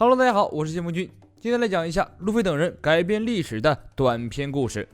Hello， 大家好，我是谢梦君，今天来讲一下路飞等人改变历史的短篇故事。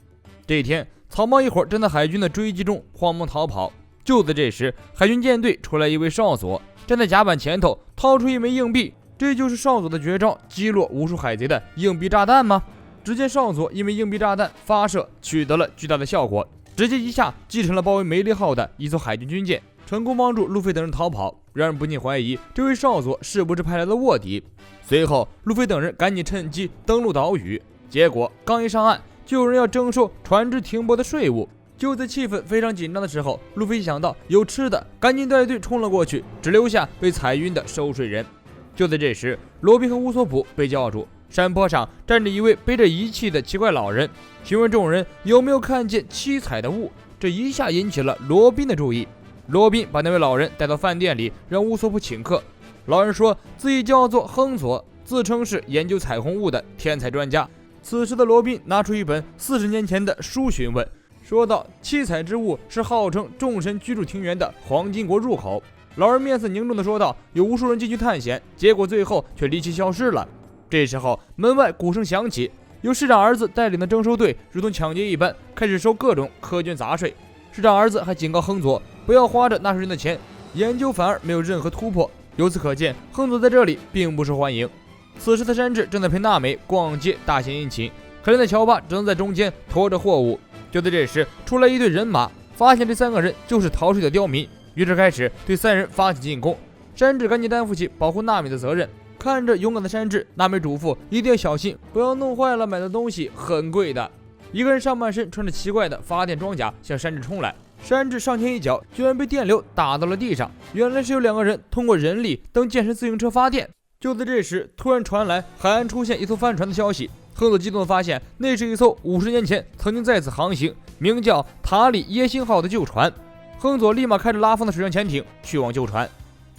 这一天，草帽一伙正在海军的追击中慌忙逃跑。就在这时，海军舰队出来一位少佐，站在甲板前头，掏出一枚硬币。这就是少佐的绝招，击落无数海贼的硬币炸弹吗？只见少佐因为硬币炸弹发射取得了巨大的效果，直接一下击沉了包围梅利号的一艘海军军舰，成功帮助路飞等人逃跑，让人不禁怀疑这位少佐是不是派来的卧底。随后，路飞等人赶紧趁机登陆岛屿，结果刚一上岸，就有人要征收船只停泊的税务。就在气氛非常紧张的时候，路飞想到有吃的，赶紧带队冲了过去，只留下被踩晕的收税人。就在这时，罗宾和乌索普被叫住，山坡上站着一位背着仪器的奇怪老人，询问众人有没有看见七彩的雾。这一下引起了罗宾的注意。罗宾把那位老人带到饭店里，让乌索普请客。老人说自己叫做亨佐，自称是研究彩虹雾的天才专家。此时的罗宾拿出一本40年前的书询问，说道七彩之雾是号称众神居住庭园的黄金国入口。老人面色凝重地说道，有无数人进去探险，结果最后却离奇消失了。这时候门外鼓声响起，由市长儿子带领的征收队如同抢劫一般开始收各种苛捐杂税。市长儿子还警告亨佐不要花着纳税人的钱，研究反而没有任何突破。由此可见，亨佐在这里并不受欢迎。此时的山治正在陪娜美逛街大献殷勤，可怜的乔巴只能在中间拖着货物。就在这时，出来一队人马，发现这3个人就是逃税的刁民，于是开始对3人发起进攻。山治赶紧担负起保护娜美的责任。看着勇敢的山治，娜美嘱咐一定要小心，不要弄坏了买的东西，很贵的。一个人上半身穿着奇怪的发电装甲向山治冲来，山治上前一脚，居然被电流打到了地上。原来是有2个人通过人力蹬健身自行车发电。就在这时，突然传来海岸出现一艘帆船的消息。亨佐激动地发现，那是一艘50年前曾经在此航行，名叫塔里耶星号的旧船。亨佐立马开着拉风的水上潜艇去往旧船。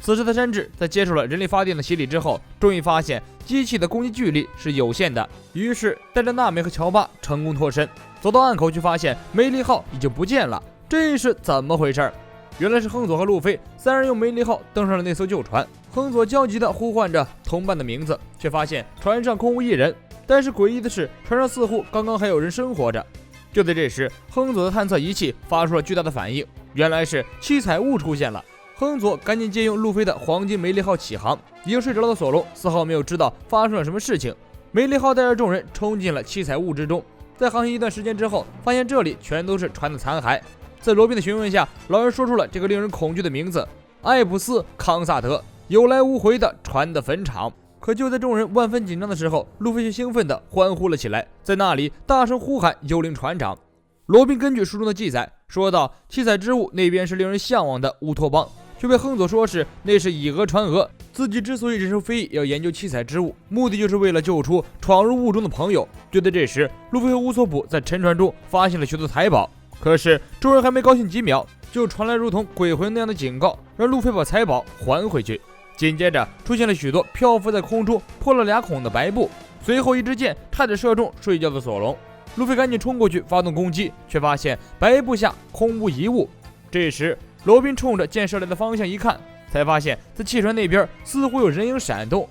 此时的山治在接受了人力发电的洗礼之后，终于发现机器的攻击距离是有限的，于是带着娜美和乔巴成功脱身。走到岸口，却发现梅利号已经不见了，这是怎么回事？原来是亨佐和路飞3人用梅利号登上了那艘旧船。亨佐焦急地呼唤着同伴的名字，却发现船上空无一人。但是诡异的是，船上似乎刚刚还有人生活着。就在这时，亨佐的探测仪器发出了巨大的反应，原来是七彩雾出现了。亨佐赶紧借用路飞的黄金梅利号起航，已经睡着了的索隆丝毫没有知道发生了什么事情。梅利号带着众人冲进了七彩雾之中，在航行一段时间之后，发现这里全都是船的残骸。在罗宾的询问下，老人说出了这个令人恐惧的名字——艾普斯康萨德，有来无回的船的坟场。可就在众人万分紧张的时候，路飞却兴奋地欢呼了起来，在那里大声呼喊幽灵船长。罗宾根据书中的记载说到，七彩之雾那边是令人向往的乌托邦，却被亨佐说是那是以讹传讹。自己之所以忍受非议要研究七彩之雾，目的就是为了救出闯入雾中的朋友。就在这时，路飞和乌索普在沉船中发现了许多财宝，可是众人还没高兴几秒，就传来如同鬼魂那样的警告，让路飞把财宝还回去。紧接着出现了许多漂浮在空中破了2孔的白布，随后一支箭差点射中睡觉的索隆。路飞赶紧冲过去发动攻击，却发现白布下空无一物。这时罗宾冲着箭射来的方向一看，才发现在汽船那边似乎有人影闪动。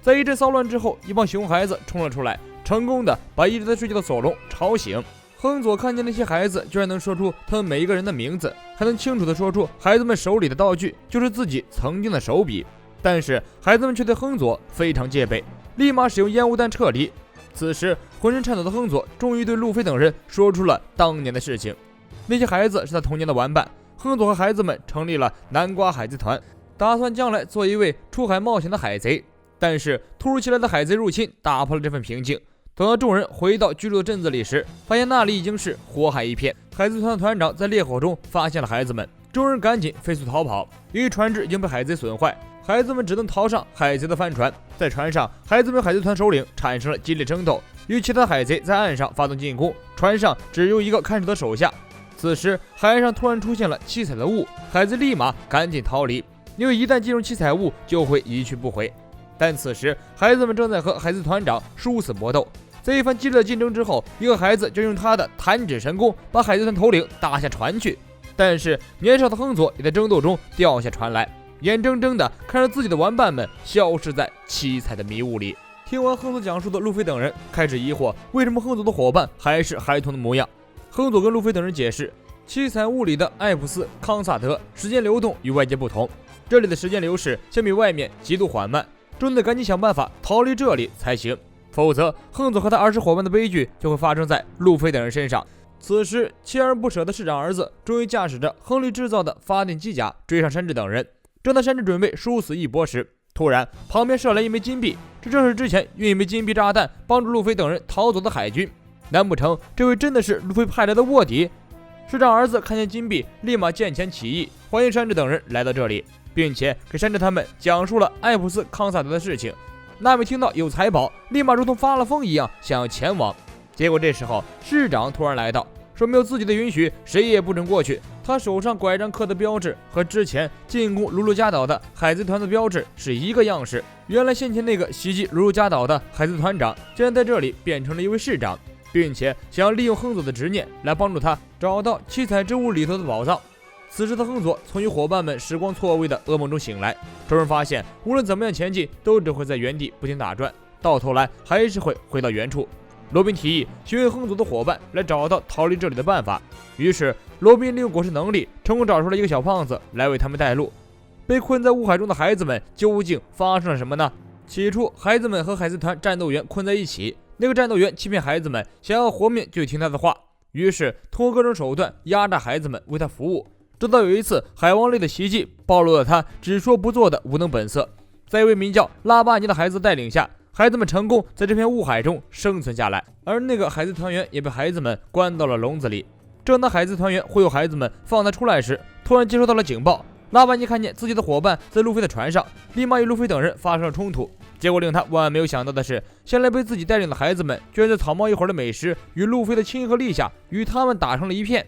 在一阵骚乱之后，一帮熊孩子冲了出来，成功的把一直在睡觉的索隆吵醒。亨佐看见那些孩子居然能说出他们每一个人的名字，还能清楚地说出孩子们手里的道具就是自己曾经的手笔。但是孩子们却对亨佐非常戒备，立马使用烟雾弹撤离。此时浑身颤抖的亨佐终于对路飞等人说出了当年的事情。那些孩子是他童年的玩伴，亨佐和孩子们成立了南瓜海贼团，打算将来做一位出海冒险的海贼。但是突如其来的海贼入侵打破了这份平静。等到众人回到居住的镇子里时，发现那里已经是火海一片。海贼团的团长在烈火中发现了孩子们，众人赶紧飞速逃跑。由于船只已经被海贼损坏，孩子们只能逃上海贼的帆船。在船上，孩子们海贼团首领产生了激烈争斗，与其他海贼在岸上发动进攻，船上只有一个看守的手下。此时海岸上突然出现了七彩的雾，海贼立马赶紧逃离，因为一旦进入七彩雾就会一去不回。但此时孩子们正在和海贼团长殊死搏斗，在一番激烈的竞争之后，一个孩子就用他的弹指神功把海贼团头领打下船去。但是年少的亨佐也在争斗中掉下船来。眼睁睁地看着自己的玩伴们消失在七彩的迷雾里。听完亨佐讲述的路飞等人开始疑惑，为什么亨佐的伙伴还是孩童的模样。亨佐跟路飞等人解释，七彩雾里的艾普斯康萨德时间流动与外界不同，这里的时间流逝相比外面极度缓慢，真得赶紧想办法逃离这里才行，否则亨佐和他儿时伙伴的悲剧就会发生在路飞等人身上。此时锲而不舍的市长儿子终于驾驶着亨利制造的发电机甲追上山治等人，正当山治准备殊死一搏时，突然旁边射来一枚金币，这正是之前用一枚金币炸弹帮助路飞等人逃走的海军。难不成这位真的是路飞派来的卧底？市长儿子看见金币，立马见钱起义，欢迎山治等人来到这里，并且给山治他们讲述了艾普斯康萨德的事情。纳美听到有财宝，立马如同发了疯一样想要前往。结果这时候市长突然来到，说没有自己的允许，谁也不准过去。他手上拐杖刻的标志和之前进攻鲁鲁加岛的海贼团的标志是一个样式。原来先前那个袭击鲁鲁加岛的海贼团长，竟然在这里变成了一位市长，并且想要利用亨佐的执念来帮助他找到七彩之物里头的宝藏。此时的亨佐从与伙伴们时光错位的噩梦中醒来，突然发现无论怎么样前进，都只会在原地不停打转，到头来还是会回到原处。罗宾提议询问亨佐的伙伴来找到逃离这里的办法，于是罗宾利用果实能力成功找出了一个小胖子来为他们带路。被困在雾海中的孩子们究竟发生了什么呢？起初孩子们和海贼团战斗员困在一起，那个战斗员欺骗孩子们，想要活命就听他的话，于是通过各种手段压榨孩子们为他服务，直到有一次海王类的袭击暴露了他只说不做的无能本色。在一位名叫拉巴尼的孩子带领下，孩子们成功在这片雾海中生存下来，而那个海贼团员也被孩子们关到了笼子里。正当海贼团员忽悠孩子们放他出来时，突然接收到了警报。拉巴尼看见自己的伙伴在路飞的船上，立马与路飞等人发生了冲突。结果令他万万没有想到的是，先来被自己带领的孩子们居然在草帽一伙的美食与路飞的亲和力下与他们打成了一片。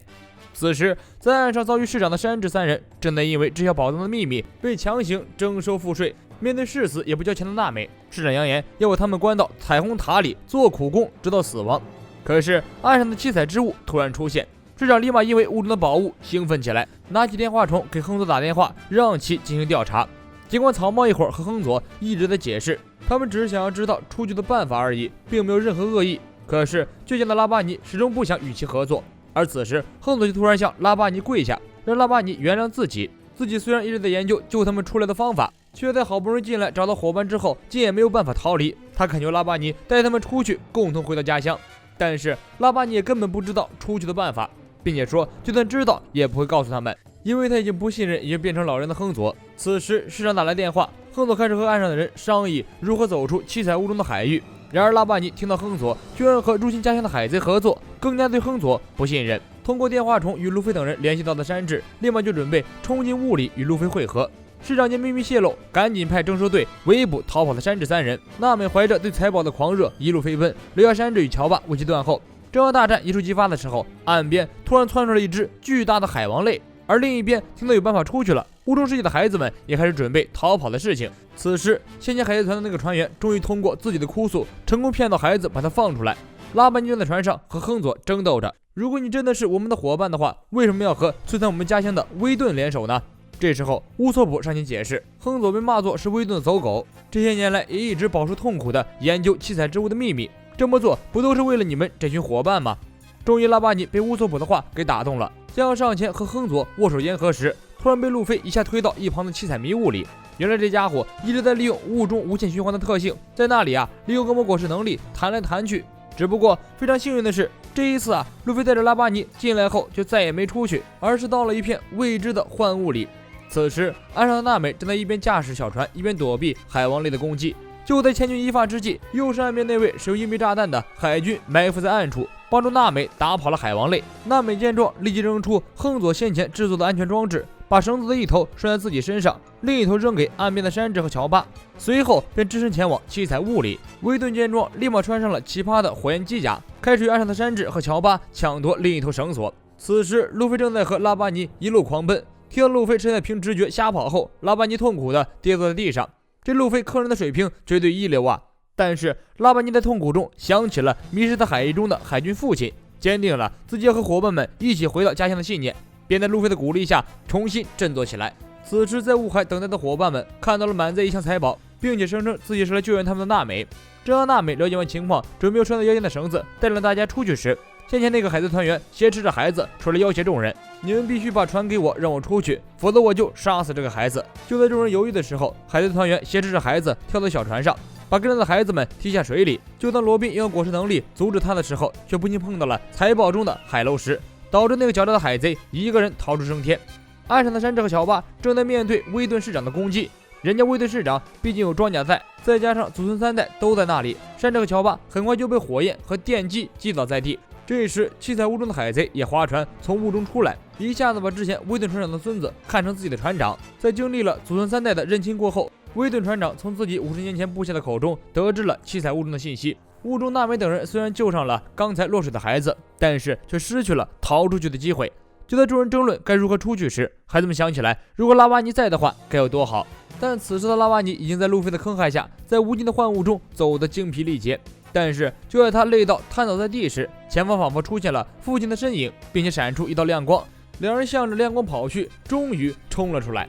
此时在岸上遭遇市长的山治三人，正在因为知晓宝藏的秘密被强行征收赋税。面对誓死也不交钱的娜美，市长扬言要把他们关到彩虹塔里做苦工，直到死亡。可是岸上的七彩之物突然出现，市长立马因为屋中的宝物兴奋起来，拿起电话筒给亨佐打电话，让其进行调查。尽管草帽一伙和亨佐一直在解释，他们只是想要知道出去的办法而已，并没有任何恶意。可是倔强的拉巴尼始终不想与其合作，而此时亨佐就突然向拉巴尼跪下，让拉巴尼原谅自己。自己虽然一直在研究救他们出来的方法，却在好不容易进来找到伙伴之后，竟也没有办法逃离。他恳求拉巴尼带他们出去，共同回到家乡。但是拉巴尼也根本不知道出去的办法，并且说就算知道也不会告诉他们，因为他已经不信任已经变成老人的亨佐。此时市长打来电话，亨佐开始和岸上的人商议如何走出七彩雾中的海域。然而拉巴尼听到亨佐居然和入侵家乡的海贼合作，更加对亨佐不信任。通过电话筒与路飞等人联系到的山治，立马就准备冲进雾里与路飞会合。市长见秘密泄露，赶紧派征收队围捕逃跑的山治三人。娜美怀着对财宝的狂热一路飞奔，留下山治与乔巴为其断后。正要大战一触即发的时候，岸边突然窜出了一只巨大的海王类，而另一边听到有办法出去了，雾中世界的孩子们也开始准备逃跑的事情。此时先前海贼团的那个船员终于通过自己的哭诉成功骗到孩子，把他放出来。拉巴尼正在船上和亨佐争斗着，如果你真的是我们的伙伴的话，为什么要和摧残我们家乡的威顿联手呢？这时候乌索普上前解释，亨佐被骂作是威顿的走狗，这些年来也一直饱受痛苦的研究七彩之物的秘密，这么做不都是为了你们这群伙伴吗？终于拉巴尼被乌索普的话给打动了，将要上前和亨佐握手言和时，突然被路飞一下推到一旁的七彩迷雾里。原来这家伙一直在利用雾中无限循环的特性，在那里利用恶魔果实能力弹来弹去。只不过非常幸运的是，这一次路飞带着拉巴尼进来后就再也没出去，而是到了一片未知的幻雾里。此时岸上的娜美正在一边驾驶小船一边躲避海王类的攻击。就在千钧一发之际，又是岸边那位使用硬币炸弹的海军埋伏在暗处，帮助娜美打跑了海王类。娜美见状立即扔出亨佐先前制作的安全装置，把绳子的一头拴在自己身上，另一头扔给岸边的山治和乔巴，随后便只身前往七彩雾里。威顿见状立马穿上了奇葩的火焰机甲，开始与岸上的山治和乔巴抢夺另一头绳索。此时路飞正在和拉巴尼一路狂奔，听到路飞正在凭直觉瞎跑后，拉巴尼痛苦地跌坐在地上。这路飞坑人的水平绝对一流啊！但是拉巴尼在痛苦中想起了迷失在海域中的海军父亲，坚定了自己要和伙伴们一起回到家乡的信念，便在路飞的鼓励下重新振作起来。此时在雾海等待的伙伴们看到了满载一箱财宝，并且声称自己是来救援他们的娜美。正当娜美了解完情况，准备用拴在腰间的绳子带领大家出去时，先前那个海贼团员挟持着孩子出来要挟众人：“你们必须把船给我，让我出去，否则我就杀死这个孩子。”就在众人犹豫的时候，海贼团员挟持着孩子跳到小船上，把跟着的孩子们踢下水里。就当罗宾用果实能力阻止他的时候，却不幸碰到了财宝中的海漏石，导致那个狡诈的海贼一个人逃出升天。岸上的山治和小巴正在面对威顿市长的攻击。人家威顿市长毕竟有装甲在，再加上祖孙3代都在那里，山治和乔巴很快就被火焰和电击击倒在地。这时七彩雾中的海贼也划船从雾中出来，一下子把之前威顿船长的孙子看成自己的船长。在经历了祖孙3代的认亲过后，威顿船长从自己50年前部下的口中得知了七彩雾中的信息。雾中娜美等人虽然救上了刚才落水的孩子，但是却失去了逃出去的机会。就在众人争论该如何出去时，孩子们想起来，如果拉瓦尼在的话该有多好。但此时的拉瓦尼已经在路飞的坑害下，在无尽的幻雾中走得精疲力竭。但是就在他累到瘫倒在地时，前方仿佛出现了父亲的身影，并且闪出一道亮光。两人向着亮光跑去，终于冲了出来。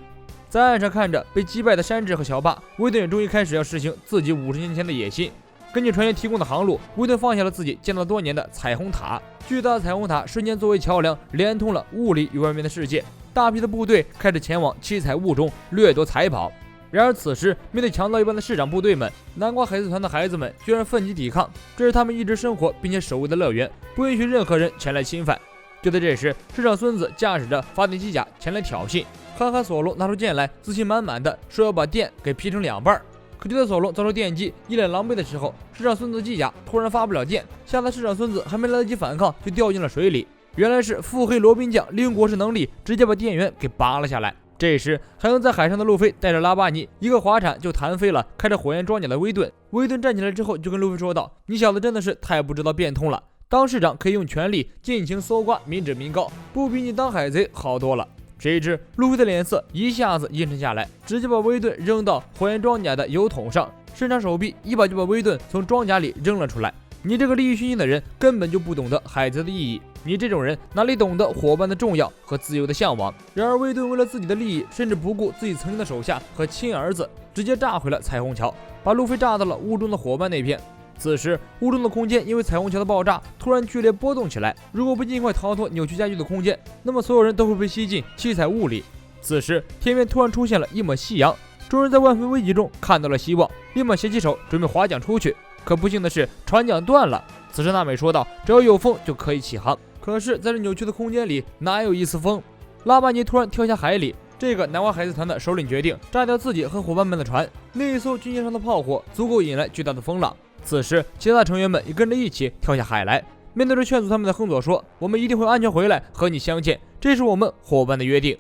在岸上看着被击败的山治和小巴，威顿也终于开始要实行自己50年前的野心。根据船员提供的航路，威顿放下了自己建造多年的彩虹塔。巨大的彩虹塔瞬间作为桥梁，连通了雾里与外面的世界。大批的部队开始前往七彩雾中掠夺财宝。然而此时面对强盗一般的市长部队们，南瓜海贼团的孩子们居然奋起抵抗。这是他们一直生活并且守卫的乐园，不允许任何人前来侵犯。就在这时，市长孙子驾驶着发电机甲前来挑衅。憨憨索隆拿出剑来，自信满满的说要把电给劈成2半。可就在索隆遭受电击一脸狼狈的时候，市长孙子的机甲突然发不了电，吓得市长孙子还没来得及反抗就掉进了水里。原来是腹黑罗宾酱利用果实能力直接把电源给拔了下来。这时还能在海上的路飞带着拉巴尼一个滑铲就弹飞了开着火焰装甲的威顿。威顿站起来之后就跟路飞说道：“你小子真的是太不知道变通了，当市长可以用权力尽情搜刮民脂民膏，不比你当海贼好多了。”谁知路飞的脸色一下子阴沉下来，直接把威顿扔到火焰装甲的油桶上，伸长手臂一把就把威顿从装甲里扔了出来。你这个利欲熏心的人根本就不懂得海贼的意义，你这种人哪里懂得伙伴的重要和自由的向往。然而威顿为了自己的利益，甚至不顾自己曾经的手下和亲儿子，直接炸毁了彩虹桥，把路飞炸到了雾中的伙伴那边。此时雾中的空间因为彩虹桥的爆炸突然剧烈波动起来，如果不尽快逃脱扭曲加剧的空间，那么所有人都会被吸进七彩雾里。此时天边突然出现了一抹夕阳，众人在万分危急中看到了希望，立马携起手准备划桨出去。可不幸的是船桨断了。此时娜美说道：“只要有风就可以起航。”可是在这扭曲的空间里哪有一丝风？拉巴尼突然跳下海里，这个南瓜海贼团的首领决定炸掉自己和伙伴们的船。那一艘军舰上的炮火足够引来巨大的风浪。此时其他成员们也跟着一起跳下海来。面对着劝阻他们的亨佐说：“我们一定会安全回来和你相见，这是我们伙伴的约定。”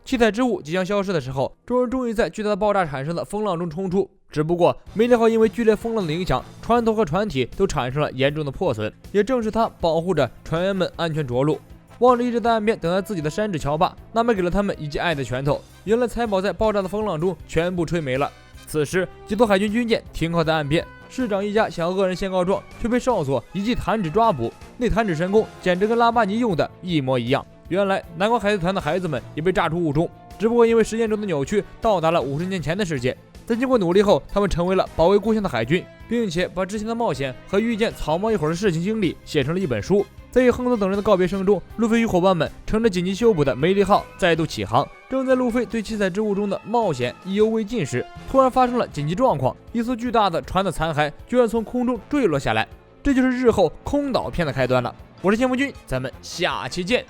七彩之雾即将消失的时候，众人终于在巨大的爆炸产生的风浪中冲出。只不过梅利号因为剧烈风浪的影响，船头和船体都产生了严重的破损。也正是他保护着船员们安全着陆。望着一直在岸边等待自己的山治乔巴，娜美给了他们一记爱的拳头。原来财宝在爆炸的风浪中全部吹没了。此时几艘海军军舰停靠在岸边，市长一家想要恶人先告状，却被哨所一记弹指抓捕。那弹指神功简直跟拉巴尼用的一模一样。原来南瓜海贼团的孩子们也被炸出雾中，只不过因为时间轴的扭曲到达了50年前的世界。在经过努力后，他们成为了保卫故乡的海军，并且把之前的冒险和遇见草帽一伙的事情经历写成了一本书。在与亨佐等人的告别声中，路飞与伙伴们乘着紧急修补的梅利号再度起航。正在路飞对七彩之雾中的冒险意犹未尽时，突然发生了紧急状况，一艘巨大的船的残骸居然从空中坠落下来。这就是日后空岛篇的开端了。我是先锋君，咱们下期见。